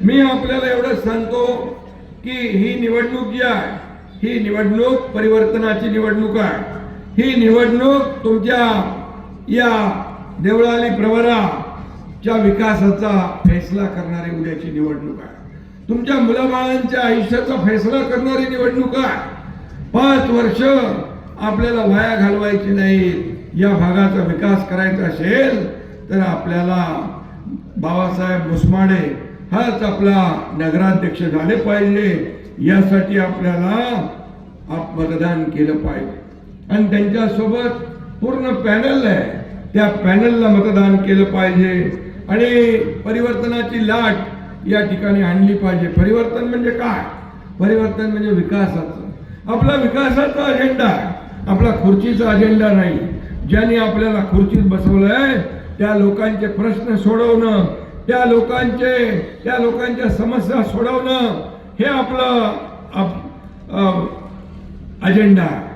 मी आपल्याला एवढंच सांगतो की ही निवडणूक जी आहे ही निवडणूक परिवर्तनाची निवडणूक आहे. ही निवडणूक तुमच्या या देवळाली प्रवराच्या विकासाचा फैसला करणारी उद्याची निवडणूक आहे. तुमच्या मुलाबाळांच्या आयुष्याचा फैसला करणारी निवडणूक आहे. 5 वर्ष आपल्याला वाया घालवायची नाही. या भागाचा विकास करायचा असेल तर आपल्याला बाबासाहेब मुसमाडे हाच आपला नगराध्यक्ष झाले पाहिजे. यासाठी आपल्याला मतदान केलं पाहिजे आणि त्यांच्यासोबत पूर्ण पॅनल आहे, त्या पॅनलला मतदान केलं पाहिजे आणि परिवर्तनाची लाट या ठिकाणी आणली पाहिजे. परिवर्तन म्हणजे काय? परिवर्तन म्हणजे विकासाचं. आपला विकासाचा अजेंडा आहे, आपला खुर्चीचा अजेंडा नाही. ज्यांनी आपल्याला खुर्चीत बसवलंय त्या लोकांचे प्रश्न सोडवणं, त्या लोकांच्या समस्या सोडवणं हे आपलं अजेंडा आहे.